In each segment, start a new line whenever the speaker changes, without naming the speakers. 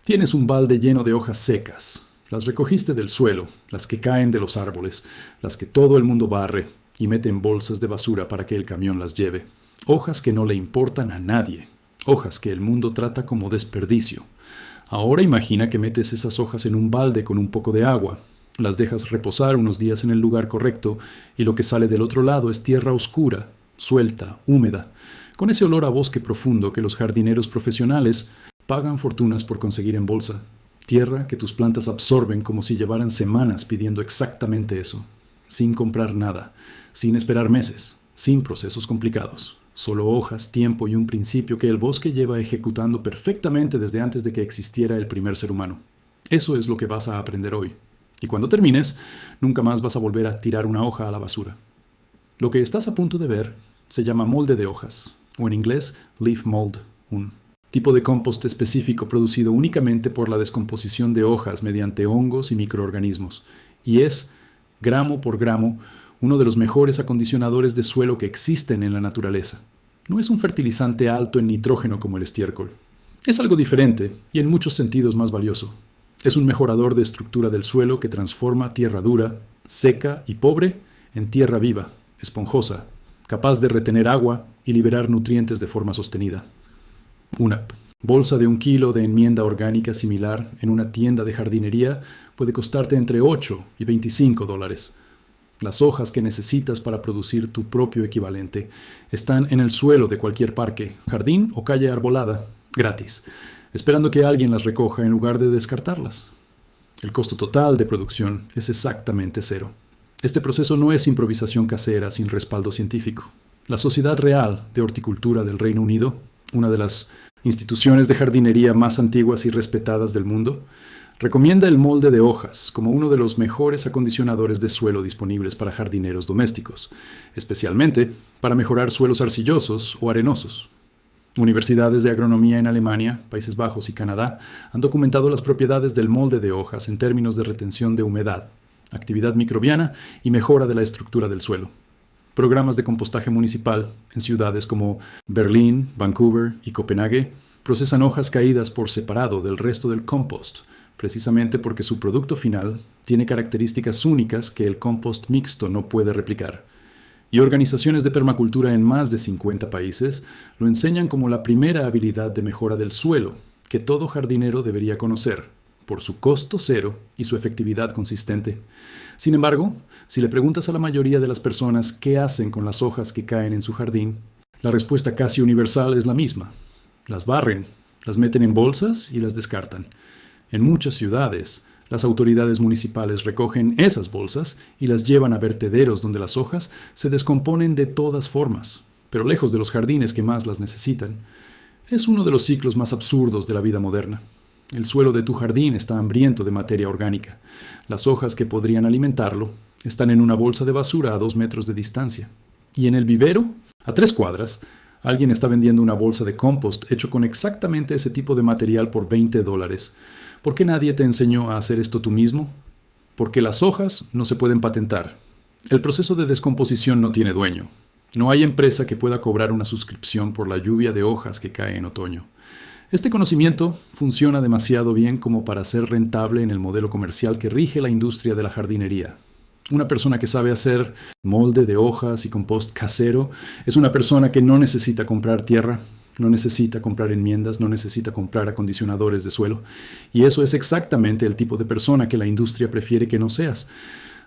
Tienes un balde lleno de hojas secas. Las recogiste del suelo, las que caen de los árboles, las que todo el mundo barre y mete en bolsas de basura para que el camión las lleve. Hojas que no le importan a nadie. Hojas que el mundo trata como desperdicio. Ahora imagina que metes esas hojas en un balde con un poco de agua. Las dejas reposar unos días en el lugar correcto y lo que sale del otro lado es tierra oscura, suelta, húmeda, con ese olor a bosque profundo que los jardineros profesionales pagan fortunas por conseguir en bolsa. Tierra que tus plantas absorben como si llevaran semanas pidiendo exactamente eso, sin comprar nada, sin esperar meses, sin procesos complicados. Solo hojas, tiempo y un principio que el bosque lleva ejecutando perfectamente desde antes de que existiera el primer ser humano. Eso es lo que vas a aprender hoy. Y cuando termines, nunca más vas a volver a tirar una hoja a la basura. Lo que estás a punto de ver se llama molde de hojas, o en inglés leaf mold, un tipo de compost específico producido únicamente por la descomposición de hojas mediante hongos y microorganismos, y es, gramo por gramo, uno de los mejores acondicionadores de suelo que existen en la naturaleza. No es un fertilizante alto en nitrógeno como el estiércol. Es algo diferente y en muchos sentidos más valioso. Es un mejorador de estructura del suelo que transforma tierra dura, seca y pobre en tierra viva, esponjosa, capaz de retener agua y liberar nutrientes de forma sostenida. Una bolsa de 1 kilo de enmienda orgánica similar en una tienda de jardinería puede costarte entre $8 y $25. Las hojas que necesitas para producir tu propio equivalente están en el suelo de cualquier parque, jardín o calle arbolada, gratis, esperando que alguien las recoja en lugar de descartarlas. El costo total de producción es exactamente cero. Este proceso no es improvisación casera sin respaldo científico. La Sociedad Real de Horticultura del Reino Unido, una de las instituciones de jardinería más antiguas y respetadas del mundo, recomienda el molde de hojas como uno de los mejores acondicionadores de suelo disponibles para jardineros domésticos, especialmente para mejorar suelos arcillosos o arenosos. Universidades de agronomía en Alemania, Países Bajos y Canadá han documentado las propiedades del molde de hojas en términos de retención de humedad, actividad microbiana y mejora de la estructura del suelo. Programas de compostaje municipal en ciudades como Berlín, Vancouver y Copenhague procesan hojas caídas por separado del resto del compost, precisamente porque su producto final tiene características únicas que el compost mixto no puede replicar. Y organizaciones de permacultura en más de 50 países lo enseñan como la primera habilidad de mejora del suelo que todo jardinero debería conocer, por su costo cero y su efectividad consistente. Sin embargo, si le preguntas a la mayoría de las personas qué hacen con las hojas que caen en su jardín, la respuesta casi universal es la misma. Las barren, las meten en bolsas y las descartan. En muchas ciudades, las autoridades municipales recogen esas bolsas y las llevan a vertederos donde las hojas se descomponen de todas formas, pero lejos de los jardines que más las necesitan. Es uno de los ciclos más absurdos de la vida moderna. El suelo de tu jardín está hambriento de materia orgánica. Las hojas que podrían alimentarlo están en una bolsa de basura a 2 metros de distancia. Y en el vivero, a 3 cuadras, alguien está vendiendo una bolsa de compost hecho con exactamente ese tipo de material por $20. ¿Por qué nadie te enseñó a hacer esto tú mismo? Porque las hojas no se pueden patentar. El proceso de descomposición no tiene dueño. No hay empresa que pueda cobrar una suscripción por la lluvia de hojas que cae en otoño. Este conocimiento funciona demasiado bien como para ser rentable en el modelo comercial que rige la industria de la jardinería. Una persona que sabe hacer molde de hojas y compost casero es una persona que no necesita comprar tierra, no necesita comprar enmiendas, no necesita comprar acondicionadores de suelo. Y eso es exactamente el tipo de persona que la industria prefiere que no seas.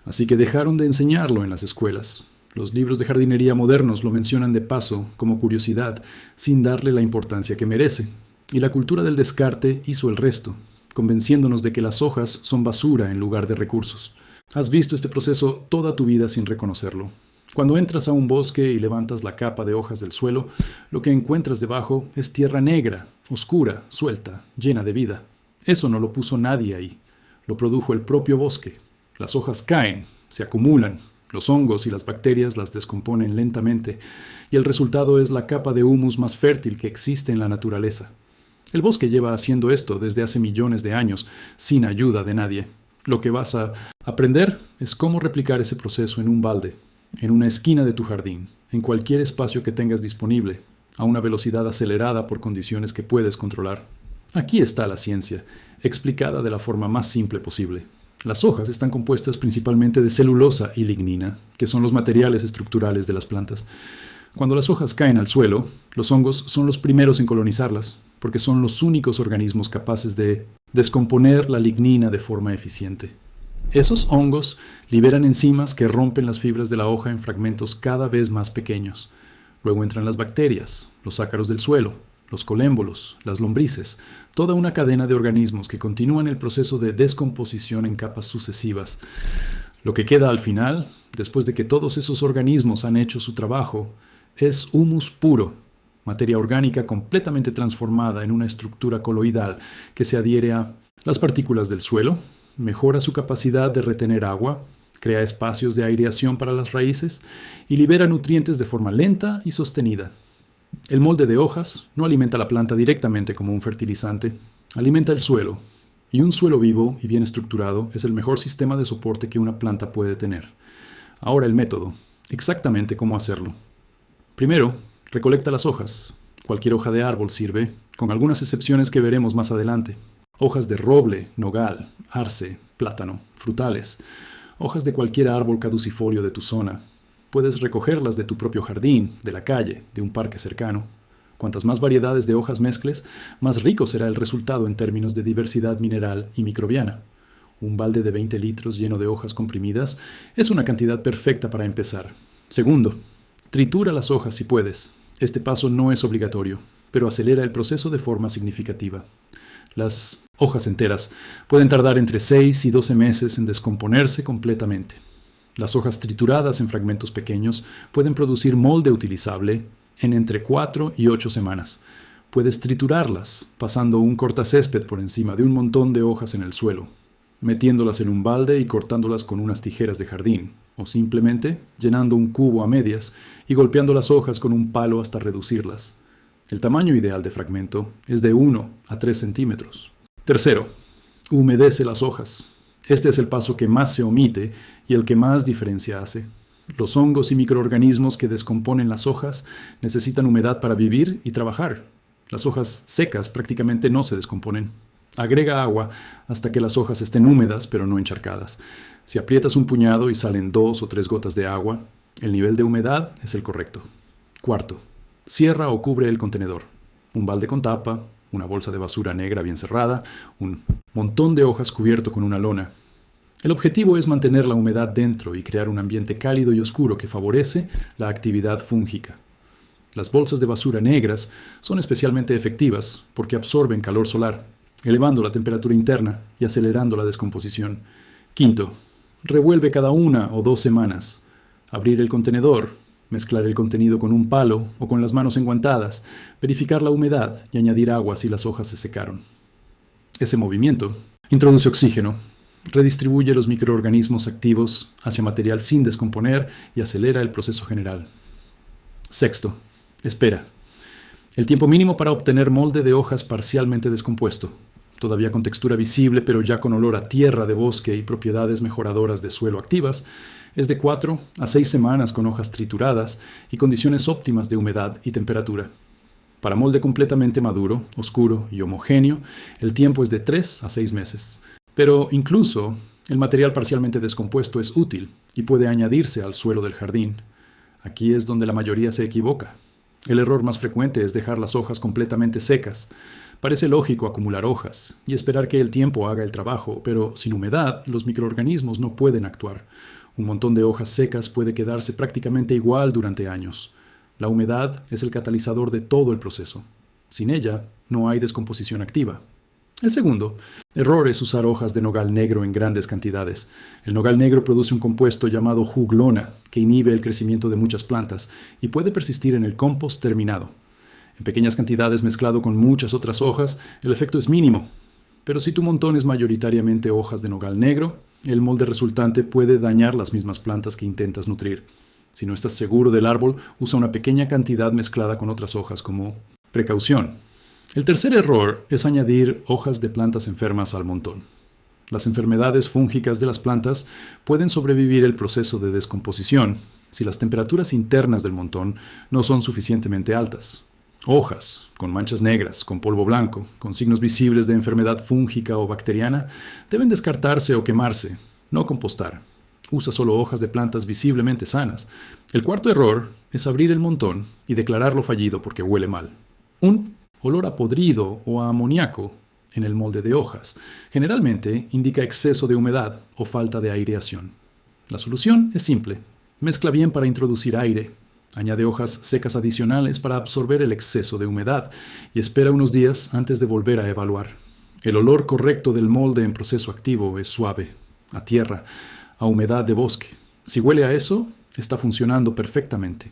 Así que dejaron de enseñarlo en las escuelas. Los libros de jardinería modernos lo mencionan de paso, como curiosidad, sin darle la importancia que merece. Y la cultura del descarte hizo el resto, convenciéndonos de que las hojas son basura en lugar de recursos. Has visto este proceso toda tu vida sin reconocerlo. Cuando entras a un bosque y levantas la capa de hojas del suelo, lo que encuentras debajo es tierra negra, oscura, suelta, llena de vida. Eso no lo puso nadie ahí. Lo produjo el propio bosque. Las hojas caen, se acumulan, los hongos y las bacterias las descomponen lentamente, y el resultado es la capa de humus más fértil que existe en la naturaleza. El bosque lleva haciendo esto desde hace millones de años, sin ayuda de nadie. Lo que vas a aprender es cómo replicar ese proceso en un balde, en una esquina de tu jardín, en cualquier espacio que tengas disponible, a una velocidad acelerada por condiciones que puedes controlar. Aquí está la ciencia. explicada de la forma más simple posible. Las hojas están compuestas principalmente de celulosa y lignina, que son los materiales estructurales de las plantas. Cuando las hojas caen al suelo, los hongos son los primeros en colonizarlas, porque son los únicos organismos capaces de descomponer la lignina de forma eficiente. Esos hongos liberan enzimas que rompen las fibras de la hoja en fragmentos cada vez más pequeños. Luego entran las bacterias, los ácaros del suelo, los colémbolos, las lombrices, toda una cadena de organismos que continúan el proceso de descomposición en capas sucesivas. Lo que queda al final, después de que todos esos organismos han hecho su trabajo, es humus puro, materia orgánica completamente transformada en una estructura coloidal que se adhiere a las partículas del suelo, mejora su capacidad de retener agua, crea espacios de aireación para las raíces y libera nutrientes de forma lenta y sostenida. El molde de hojas no alimenta la planta directamente como un fertilizante, alimenta el suelo, y un suelo vivo y bien estructurado es el mejor sistema de soporte que una planta puede tener. Ahora el método, exactamente cómo hacerlo. Primero, recolecta las hojas. Cualquier hoja de árbol sirve, con algunas excepciones que veremos más adelante. Hojas de roble, nogal, arce, plátano, frutales, hojas de cualquier árbol caducifolio de tu zona. Puedes recogerlas de tu propio jardín, de la calle, de un parque cercano. Cuantas más variedades de hojas mezcles, más rico será el resultado en términos de diversidad mineral y microbiana. Un balde de 20 litros lleno de hojas comprimidas es una cantidad perfecta para empezar. Segundo, tritura las hojas si puedes. Este paso no es obligatorio, pero acelera el proceso de forma significativa. Las hojas enteras pueden tardar entre 6 y 12 meses en descomponerse completamente. Las hojas trituradas en fragmentos pequeños pueden producir molde utilizable en entre 4 y 8 semanas. Puedes triturarlas pasando un cortacésped por encima de un montón de hojas en el suelo, metiéndolas en un balde y cortándolas con unas tijeras de jardín, o simplemente llenando un cubo a medias y golpeando las hojas con un palo hasta reducirlas. El tamaño ideal de fragmento es de 1 a 3 centímetros. Tercero, humedece las hojas. Este es el paso que más se omite y el que más diferencia hace. Los hongos y microorganismos que descomponen las hojas necesitan humedad para vivir y trabajar. Las hojas secas prácticamente no se descomponen. Agrega agua hasta que las hojas estén húmedas pero no encharcadas. Si aprietas un puñado y salen 2 o 3 gotas de agua, el nivel de humedad es el correcto. Cuarto, cierra o cubre el contenedor. Un balde con tapa, una bolsa de basura negra bien cerrada, un montón de hojas cubierto con una lona. El objetivo es mantener la humedad dentro y crear un ambiente cálido y oscuro que favorece la actividad fúngica. Las bolsas de basura negras son especialmente efectivas porque absorben calor solar, elevando la temperatura interna y acelerando la descomposición. Quinto, revuelve cada 1 o 2 semanas. Abrir el contenedor, mezclar el contenido con un palo o con las manos enguantadas, verificar la humedad y añadir agua si las hojas se secaron. Ese movimiento introduce oxígeno, redistribuye los microorganismos activos hacia material sin descomponer y acelera el proceso general. Sexto, espera. El tiempo mínimo para obtener molde de hojas parcialmente descompuesto, todavía con textura visible pero ya con olor a tierra de bosque y propiedades mejoradoras de suelo activas, es de 4 a 6 semanas con hojas trituradas y condiciones óptimas de humedad y temperatura. Para molde completamente maduro, oscuro y homogéneo, el tiempo es de 3 a 6 meses. Pero incluso el material parcialmente descompuesto es útil y puede añadirse al suelo del jardín. Aquí es donde la mayoría se equivoca. El error más frecuente es dejar las hojas completamente secas. Parece lógico acumular hojas y esperar que el tiempo haga el trabajo, pero sin humedad los microorganismos no pueden actuar. Un montón de hojas secas puede quedarse prácticamente igual durante años. La humedad es el catalizador de todo el proceso. Sin ella, no hay descomposición activa. El segundo error es usar hojas de nogal negro en grandes cantidades. El nogal negro produce un compuesto llamado juglona que inhibe el crecimiento de muchas plantas y puede persistir en el compost terminado. En pequeñas cantidades mezclado con muchas otras hojas, el efecto es mínimo. Pero si tu montón es mayoritariamente hojas de nogal negro, el molde resultante puede dañar las mismas plantas que intentas nutrir. Si no estás seguro del árbol, usa una pequeña cantidad mezclada con otras hojas como precaución. El tercer error es añadir hojas de plantas enfermas al montón. Las enfermedades fúngicas de las plantas pueden sobrevivir el proceso de descomposición si las temperaturas internas del montón no son suficientemente altas. Hojas con manchas negras, con polvo blanco, con signos visibles de enfermedad fúngica o bacteriana, deben descartarse o quemarse, no compostar. Usa solo hojas de plantas visiblemente sanas. El cuarto error es abrir el montón y declararlo fallido porque huele mal. Un olor a podrido o a amoníaco en el molde de hojas generalmente indica exceso de humedad o falta de aireación. La solución es simple. Mezcla bien para introducir aire. Añade hojas secas adicionales para absorber el exceso de humedad y espera unos días antes de volver a evaluar. El olor correcto del molde en proceso activo es suave, a tierra, a humedad de bosque. Si huele a eso, está funcionando perfectamente.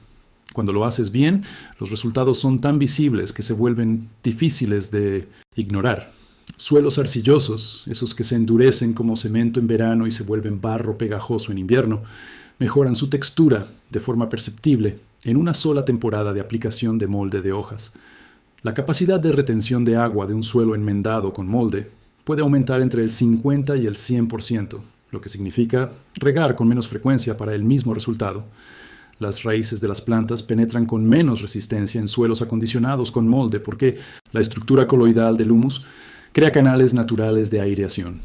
Cuando lo haces bien, los resultados son tan visibles que se vuelven difíciles de ignorar. Suelos arcillosos, esos que se endurecen como cemento en verano y se vuelven barro pegajoso en invierno, mejoran su textura de forma perceptible en una sola temporada de aplicación de molde de hojas. La capacidad de retención de agua de un suelo enmendado con molde puede aumentar entre el 50 y el 100%, lo que significa regar con menos frecuencia para el mismo resultado. Las raíces de las plantas penetran con menos resistencia en suelos acondicionados con molde porque la estructura coloidal del humus crea canales naturales de aireación.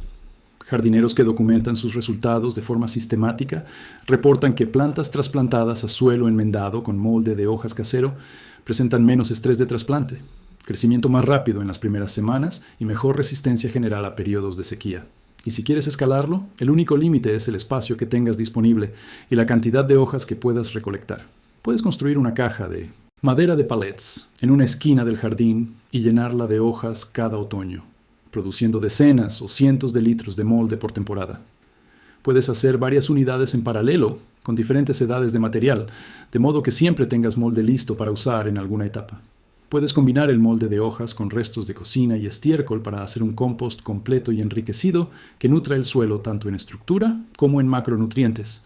Jardineros que documentan sus resultados de forma sistemática reportan que plantas trasplantadas a suelo enmendado con molde de hojas casero presentan menos estrés de trasplante, crecimiento más rápido en las primeras semanas y mejor resistencia general a periodos de sequía. Y si quieres escalarlo, el único límite es el espacio que tengas disponible y la cantidad de hojas que puedas recolectar. Puedes construir una caja de madera de palets en una esquina del jardín y llenarla de hojas cada otoño, produciendo decenas o cientos de litros de molde por temporada. Puedes hacer varias unidades en paralelo, con diferentes edades de material, de modo que siempre tengas molde listo para usar en alguna etapa. Puedes combinar el molde de hojas con restos de cocina y estiércol para hacer un compost completo y enriquecido que nutra el suelo tanto en estructura como en macronutrientes.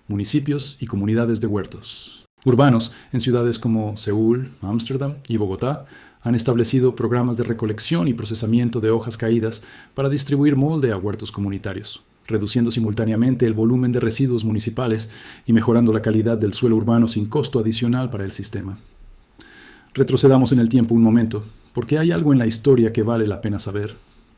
Municipios y comunidades de huertos urbanos en ciudades como Seúl, Ámsterdam y Bogotá han establecido programas de recolección y procesamiento de hojas caídas para distribuir molde a huertos comunitarios, reduciendo simultáneamente el volumen de residuos municipales y mejorando la calidad del suelo urbano sin costo adicional para el sistema. Retrocedamos en el tiempo un momento, porque hay algo en la historia que vale la pena saber.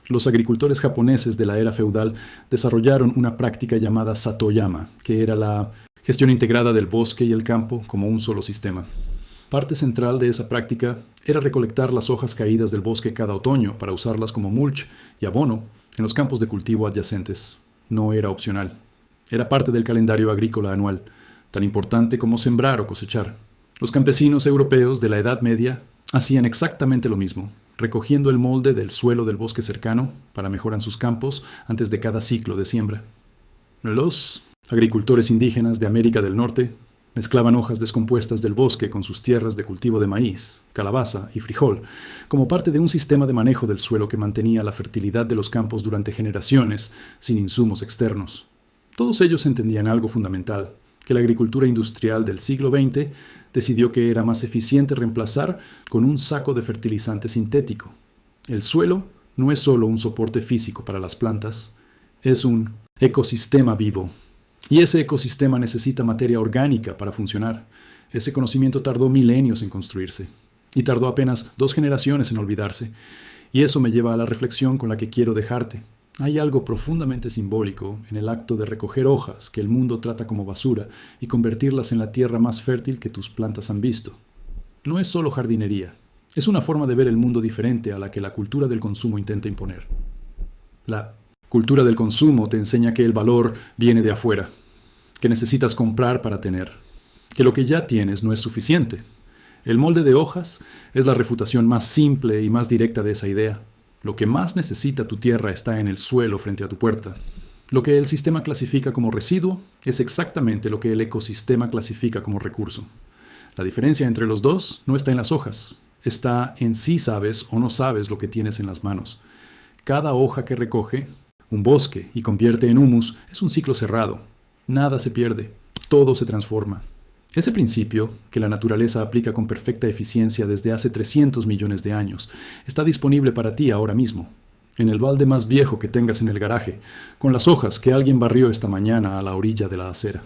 Los agricultores japoneses de la era feudal desarrollaron una práctica llamada satoyama, que era la gestión integrada del bosque y el campo como un solo sistema. Parte central de esa práctica era recolectar las hojas caídas del bosque cada otoño para usarlas como mulch y abono en los campos de cultivo adyacentes. No era opcional. Era parte del calendario agrícola anual, tan importante como sembrar o cosechar. Los campesinos europeos de la Edad Media hacían exactamente lo mismo, recogiendo el molde del suelo del bosque cercano para mejorar sus campos antes de cada ciclo de siembra. Los agricultores indígenas de América del Norte mezclaban hojas descompuestas del bosque con sus tierras de cultivo de maíz, calabaza y frijol, como parte de un sistema de manejo del suelo que mantenía la fertilidad de los campos durante generaciones, sin insumos externos. Todos ellos entendían algo fundamental, que la agricultura industrial del siglo XX decidió que era más eficiente reemplazar con un saco de fertilizante sintético. El suelo no es solo un soporte físico para las plantas, es un ecosistema vivo. Y ese ecosistema necesita materia orgánica para funcionar. Ese conocimiento tardó milenios en construirse, y tardó apenas 2 generaciones en olvidarse. Y eso me lleva a la reflexión con la que quiero dejarte. Hay algo profundamente simbólico en el acto de recoger hojas que el mundo trata como basura y convertirlas en la tierra más fértil que tus plantas han visto. No es solo jardinería, es una forma de ver el mundo diferente a la que la cultura del consumo intenta imponer. La cultura del consumo te enseña que el valor viene de afuera, que necesitas comprar para tener, que lo que ya tienes no es suficiente. El molde de hojas es la refutación más simple y más directa de esa idea. Lo que más necesita tu tierra está en el suelo frente a tu puerta. Lo que el sistema clasifica como residuo es exactamente lo que el ecosistema clasifica como recurso. La diferencia entre los dos no está en las hojas, está en si sabes o no sabes lo que tienes en las manos. Cada hoja que recoge un bosque y convierte en humus es un ciclo cerrado. Nada se pierde, todo se transforma. Ese principio, que la naturaleza aplica con perfecta eficiencia desde hace 300 millones de años, está disponible para ti ahora mismo, en el balde más viejo que tengas en el garaje, con las hojas que alguien barrió esta mañana a la orilla de la acera.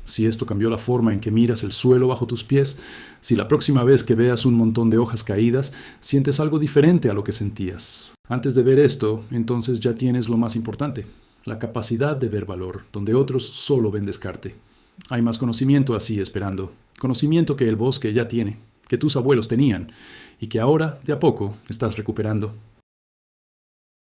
si esto cambió la forma en que miras el suelo bajo tus pies, si la próxima vez que veas un montón de hojas caídas, sientes algo diferente a lo que sentías. Antes de ver esto, entonces ya tienes lo más importante, la capacidad de ver valor, donde otros solo ven descarte. Hay más conocimiento así esperando, conocimiento que el bosque ya tiene, que tus abuelos tenían, y que ahora, de a poco, estás recuperando.